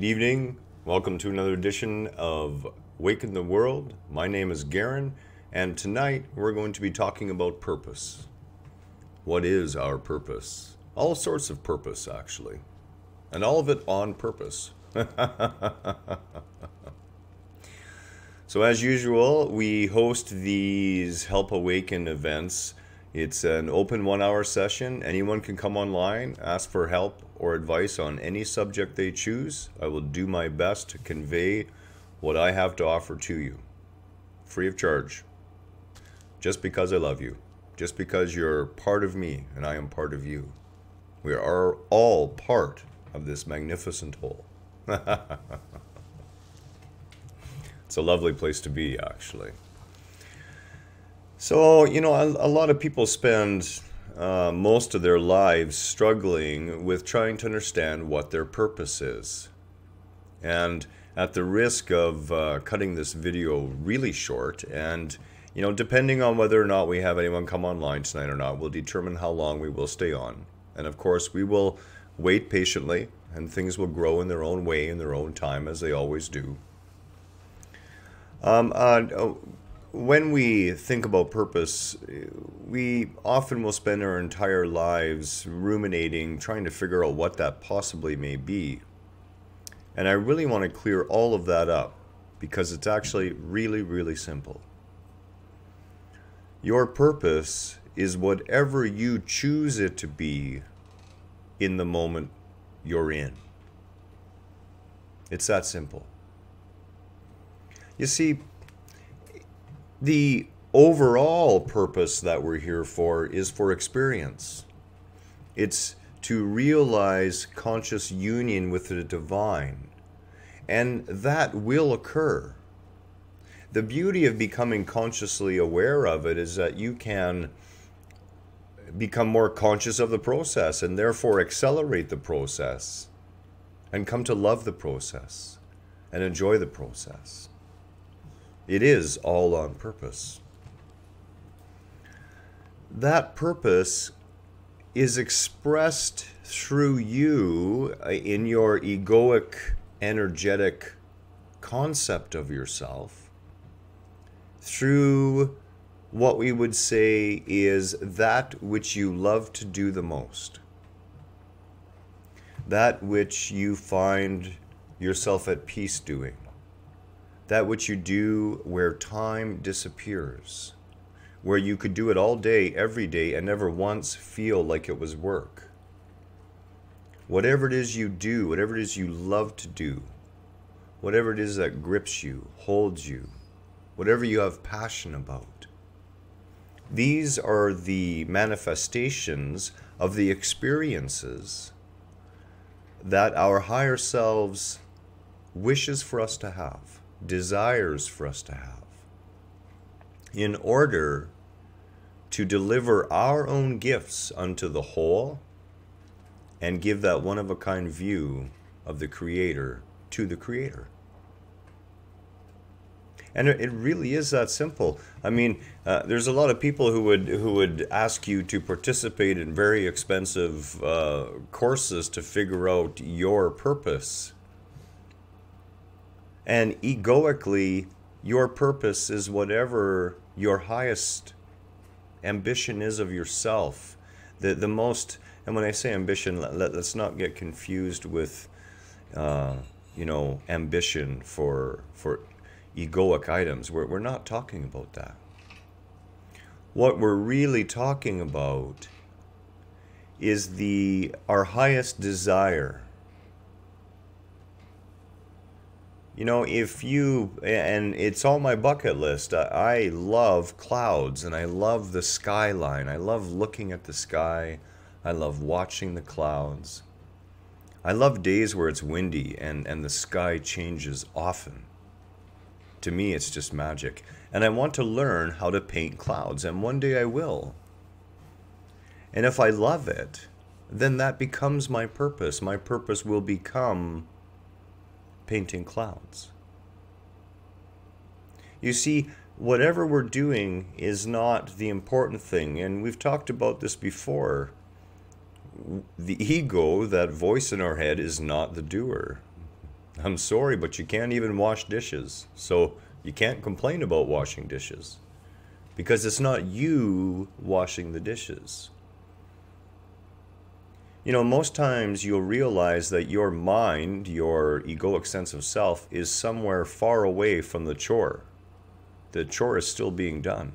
Good evening. Welcome to another edition of Awaken the World. My name is Garhen, and tonight we're going to be talking about purpose. What is our purpose? All sorts of purpose, actually. And all of it on purpose. So as usual, we host these Help Awaken events. It's an open 1-hour session. Anyone can come online, ask for help or advice on any subject they choose. I will do my best to convey what I have to offer to you, free of charge, just because I love you, just because you're part of me and I am part of you. We are all part of this magnificent whole. It's a lovely place to be, actually. So, a lot of people spend most of their lives struggling with trying to understand what their purpose is. And at the risk of cutting this video really short, and, depending on whether or not we have anyone come online tonight or not, will determine how long we will stay on. And of course, we will wait patiently, and things will grow in their own way, in their own time, as they always do. When we think about purpose, we often will spend our entire lives ruminating, trying to figure out what that possibly may be. And I really want to clear all of that up, because it's actually really, really simple. Your purpose is whatever you choose it to be in the moment you're in. It's that simple. You see, the overall purpose that we're here for is for experience. It's to realize conscious union with the divine. And that will occur. The beauty of becoming consciously aware of it is that you can become more conscious of the process and therefore accelerate the process and come to love the process and enjoy the process. It is all on purpose. That purpose is expressed through you in your egoic, energetic concept of yourself, through what we would say is that which you love to do the most, that which you find yourself at peace doing. That which you do where time disappears, where you could do it all day, every day, and never once feel like it was work. Whatever it is you do, whatever it is you love to do, whatever it is that grips you, holds you, whatever you have passion about, these are the manifestations of the experiences that our higher selves wishes for us to have, desires for us to have, in order to deliver our own gifts unto the whole and give that one-of-a-kind view of the Creator to the Creator. And it really is that simple. I mean, there's a lot of people who would ask you to participate in very expensive courses to figure out your purpose. And egoically, your purpose is whatever your highest ambition is of yourself. The most, and when I say ambition, let's not get confused with, ambition for egoic items. We're not talking about that. What we're really talking about is our highest desire. And it's on my bucket list. I love clouds and I love the skyline. I love looking at the sky. I love watching the clouds. I love days where it's windy and the sky changes often. To me, it's just magic. And I want to learn how to paint clouds, and one day I will. And if I love it, then that becomes my purpose. My purpose will become painting clouds. You see, whatever we're doing is not the important thing, and we've talked about this before. The ego, that voice in our head, is not the doer. I'm sorry, but you can't even wash dishes. So you can't complain about washing dishes because it's not you washing the dishes. You know, most times you'll realize that your mind, your egoic sense of self, is somewhere far away from the chore. The chore is still being done.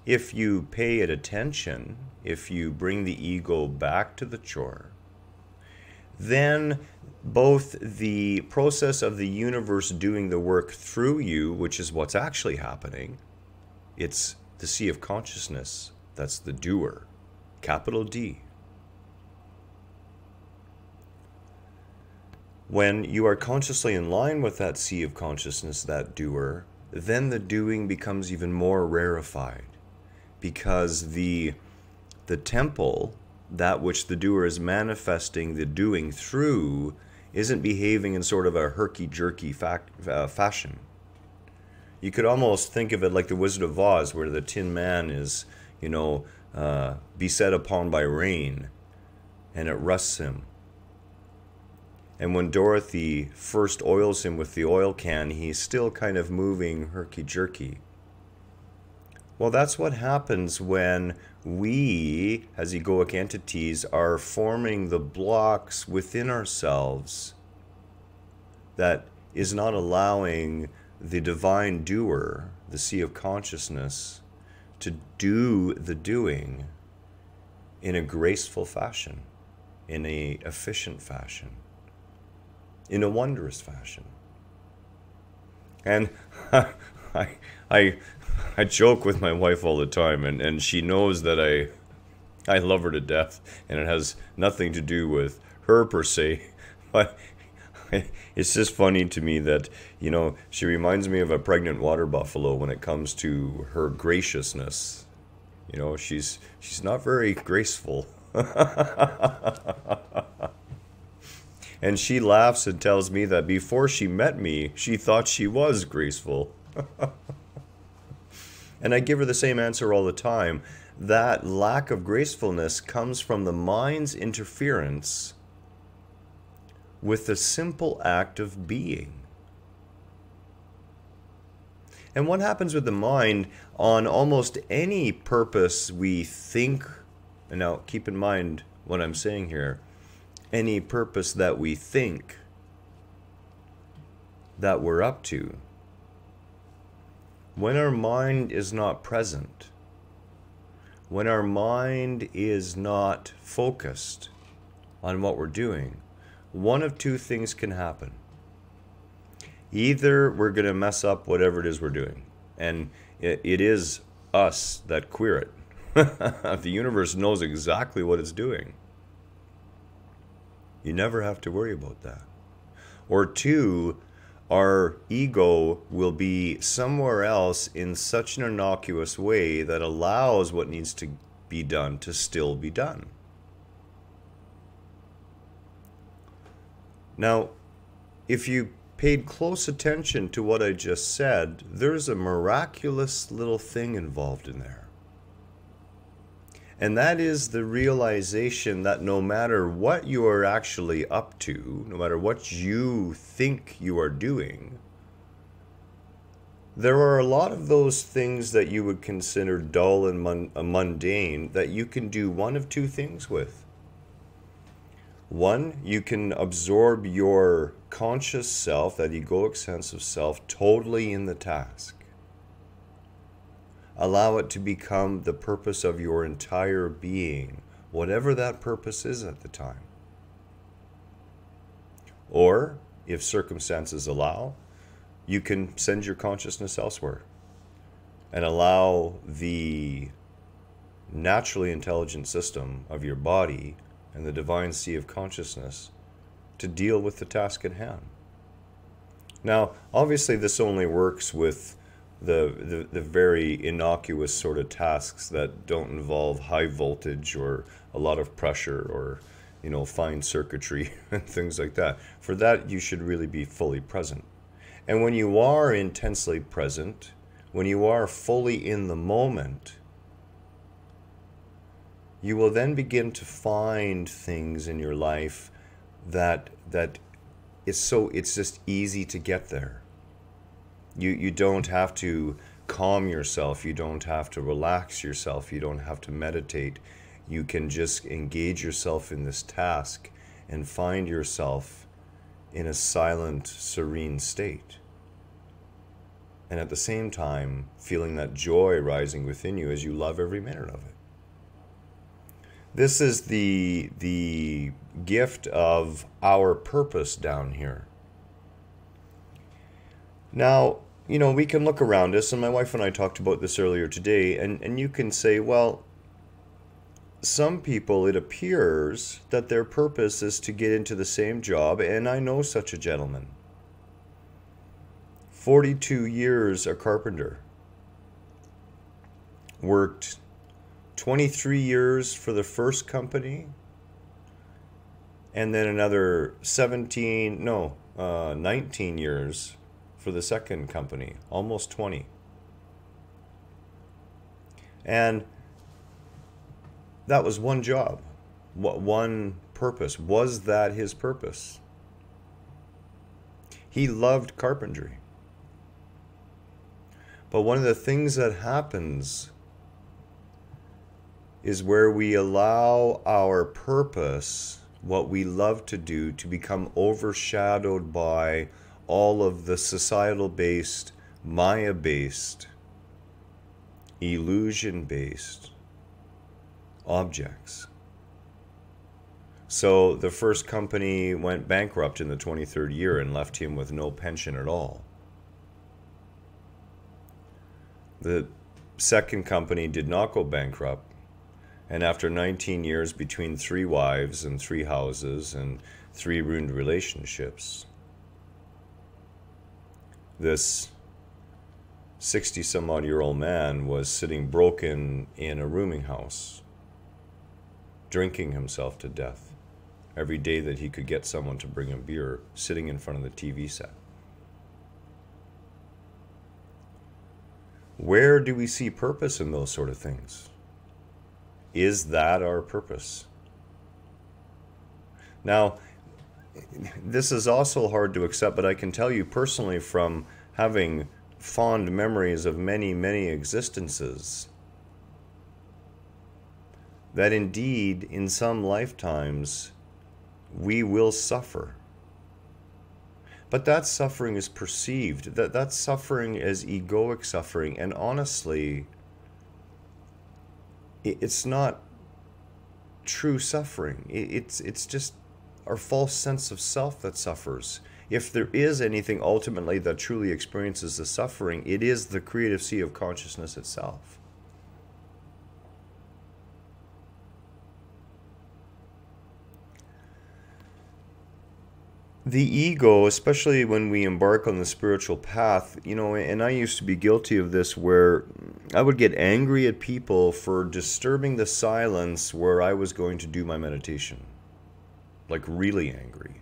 If you pay it attention, if you bring the ego back to the chore, then both the process of the universe doing the work through you, which is what's actually happening, it's the sea of consciousness, that's the doer, capital D. When you are consciously in line with that sea of consciousness, that doer, then the doing becomes even more rarefied, because the temple, that which the doer is manifesting the doing through, isn't behaving in sort of a herky-jerky fashion. You could almost think of it like the Wizard of Oz, where the Tin Man is, beset upon by rain, and it rusts him. And when Dorothy first oils him with the oil can, he's still kind of moving herky-jerky. Well, that's what happens when we, as egoic entities, are forming the blocks within ourselves that is not allowing the divine doer, the sea of consciousness, to do the doing in a graceful fashion, in a efficient fashion, in a wondrous fashion. And I joke with my wife all the time, and she knows that I love her to death, and it has nothing to do with her per se, but it's just funny to me that, she reminds me of a pregnant water buffalo when it comes to her graciousness. She's not very graceful. And she laughs and tells me that before she met me, she thought she was graceful. And I give her the same answer all the time. That lack of gracefulness comes from the mind's interference with the simple act of being. And what happens with the mind on almost any purpose we think, and now keep in mind what I'm saying here, any purpose that we think that we're up to, when our mind is not present, when our mind is not focused on what we're doing, one of two things can happen. Either we're going to mess up whatever it is we're doing, and it is us that queer it. The universe knows exactly what it's doing. You never have to worry about that. Or two, our ego will be somewhere else in such an innocuous way that allows what needs to be done to still be done. Now, if you paid close attention to what I just said, there's a miraculous little thing involved in there. And that is the realization that no matter what you are actually up to, no matter what you think you are doing, there are a lot of those things that you would consider dull and mundane that you can do one of two things with. One, you can absorb your conscious self, that egoic sense of self, totally in the task. Allow it to become the purpose of your entire being, whatever that purpose is at the time. Or, if circumstances allow, you can send your consciousness elsewhere and allow the naturally intelligent system of your body and the divine sea of consciousness to deal with the task at hand. Now, obviously this only works with the very innocuous sort of tasks that don't involve high voltage or a lot of pressure or fine circuitry and things like that. For that, you should really be fully present. And when you are intensely present, when you are fully in the moment, you will then begin to find things in your life that it's just easy to get there. You don't have to calm yourself, you don't have to relax yourself, you don't have to meditate. You can just engage yourself in this task and find yourself in a silent, serene state. And at the same time, feeling that joy rising within you as you love every minute of it. This is the gift of our purpose down here. Now, we can look around us, and my wife and I talked about this earlier today, and you can say, well, some people, it appears that their purpose is to get into the same job, and I know such a gentleman. 42 years a carpenter. Worked 23 years for the first company, and then another 19 years for the second company, almost 20. And that was one job, one purpose. Was that his purpose? He loved carpentry. But one of the things that happens is where we allow our purpose, what we love to do, to become overshadowed by all of the societal-based, Maya-based, illusion-based objects. So the first company went bankrupt in the 23rd year and left him with no pension at all. The second company did not go bankrupt, and after 19 years between 3 wives and 3 houses and 3 ruined relationships, this 60-some-odd-year-old man was sitting broken in a rooming house, drinking himself to death every day that he could get someone to bring him beer, sitting in front of the TV set. Where do we see purpose in those sort of things? Is that our purpose? Now, this is also hard to accept, but I can tell you personally from having fond memories of many, many existences, that indeed, in some lifetimes, we will suffer. But that suffering is perceived. That suffering is egoic suffering. And honestly, it's not true suffering. It's just our false sense of self that suffers. If there is anything ultimately that truly experiences the suffering, it is the creative sea of consciousness itself. The ego, especially when we embark on the spiritual path, and I used to be guilty of this, where I would get angry at people for disturbing the silence where I was going to do my meditation. Like really angry.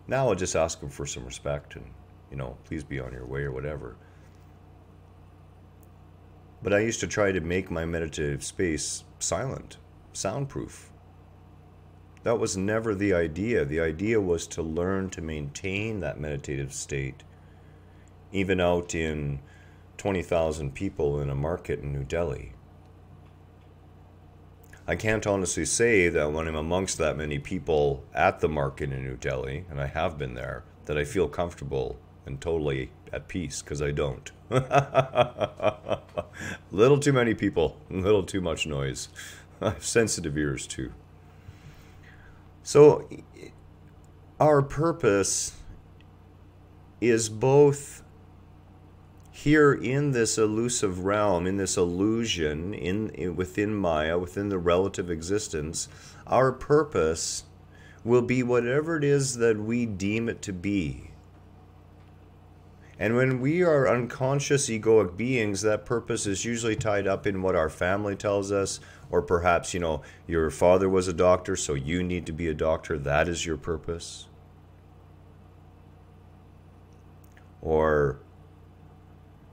Now I'll just ask them for some respect and, please be on your way or whatever. But I used to try to make my meditative space silent, soundproof. That was never the idea. The idea was to learn to maintain that meditative state, even out in 20,000 people in a market in New Delhi. I can't honestly say that when I'm amongst that many people at the market in New Delhi, and I have been there, that I feel comfortable and totally at peace, because I don't. Little too many people, little too much noise. I have sensitive ears too. So our purpose is both here in this elusive realm, in this illusion, within Maya, within the relative existence. Our purpose will be whatever it is that we deem it to be. And when we are unconscious egoic beings, that purpose is usually tied up in what our family tells us, or perhaps, your father was a doctor, so you need to be a doctor. That is your purpose. Or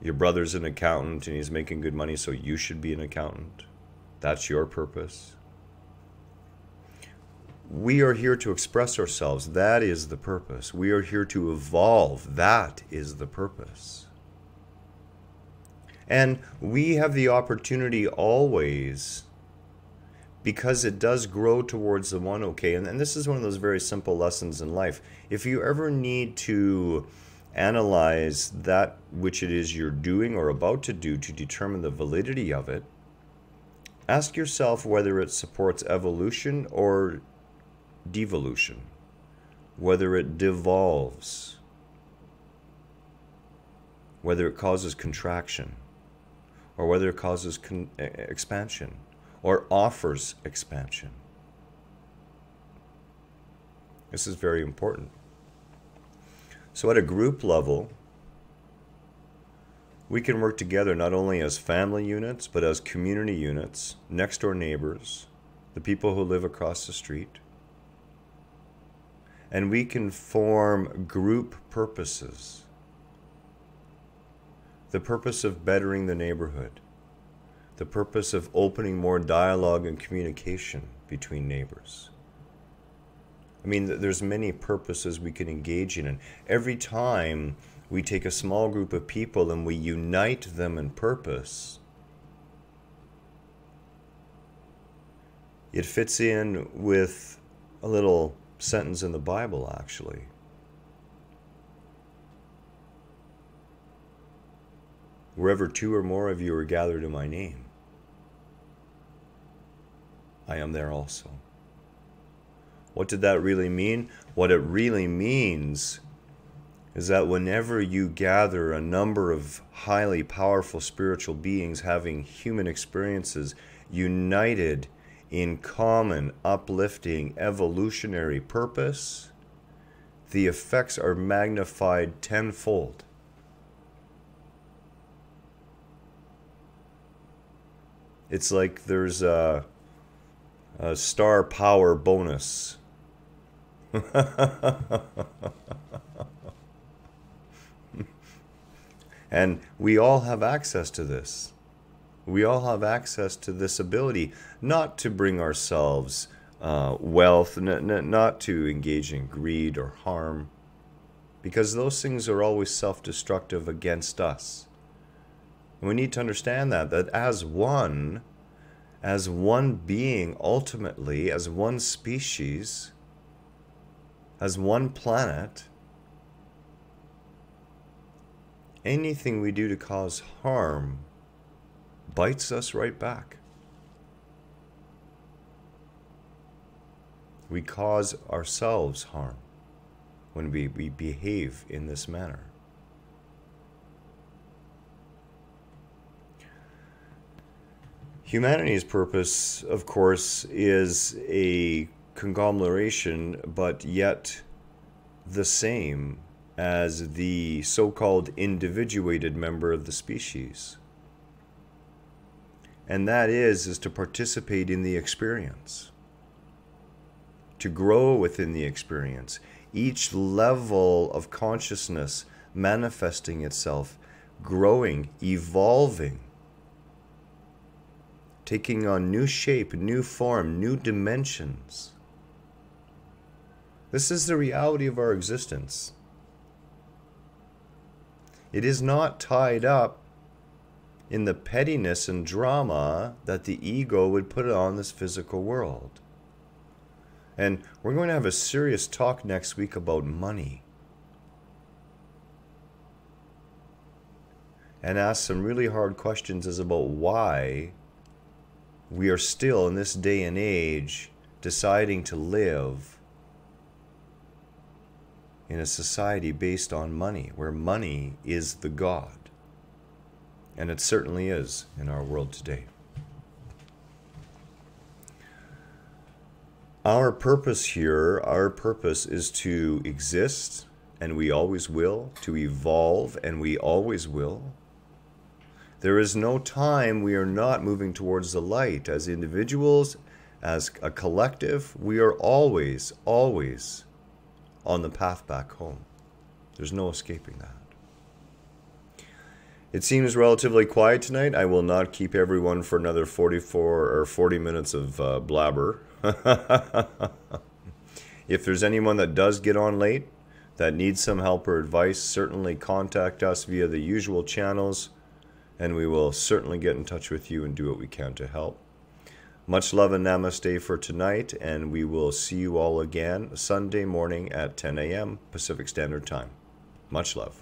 your brother's an accountant and he's making good money, so you should be an accountant. That's your purpose. We are here to express ourselves. That is the purpose. We are here to evolve. That is the purpose. And we have the opportunity always, because it does grow towards the one, okay? And this is one of those very simple lessons in life. If you ever need to analyze that which it is you're doing or about to do to determine the validity of it, ask yourself whether it supports evolution or devolution, whether it devolves, whether it causes contraction, or whether it causes expansion, or offers expansion. This is very important. So at a group level, we can work together not only as family units, but as community units, next door neighbors, the people who live across the street. And we can form group purposes. The purpose of bettering the neighborhood. The purpose of opening more dialogue and communication between neighbors. I mean, there's many purposes we can engage in. And every time we take a small group of people and we unite them in purpose, it fits in with a little sentence in the Bible, actually. Wherever two or more of you are gathered in my name, I am there also. What did that really mean? What it really means is that whenever you gather a number of highly powerful spiritual beings having human experiences united in common, uplifting, evolutionary purpose, the effects are magnified tenfold. It's like there's a star power bonus. And we all have access to this. We all have access to this ability, not to bring ourselves wealth, not to engage in greed or harm, because those things are always self-destructive against us. And we need to understand that as one being, ultimately, as one species, as one planet, anything we do to cause harm bites us right back. We cause ourselves harm when we behave in this manner. Humanity's purpose, of course, is a conglomeration, but yet the same as the so-called individuated member of the species. And that is to participate in the experience, to grow within the experience, each level of consciousness manifesting itself, growing, evolving, taking on new shape, new form, new dimensions. This is the reality of our existence. It is not tied up in the pettiness and drama that the ego would put on this physical world. And we're going to have a serious talk next week about money. And ask some really hard questions as about why we are still in this day and age deciding to live in a society based on money, where money is the God. And it certainly is in our world today. Our purpose here, our purpose is to exist, and we always will, to evolve, and we always will. There is no time we are not moving towards the light. As individuals, as a collective, we are always, always on the path back home. There's no escaping that. It seems relatively quiet tonight. I will not keep everyone for another 44 or 40 minutes of blabber. If there's anyone that does get on late, that needs some help or advice, certainly contact us via the usual channels, and we will certainly get in touch with you and do what we can to help. Much love and namaste for tonight, and we will see you all again Sunday morning at 10 a.m. Pacific Standard Time. Much love.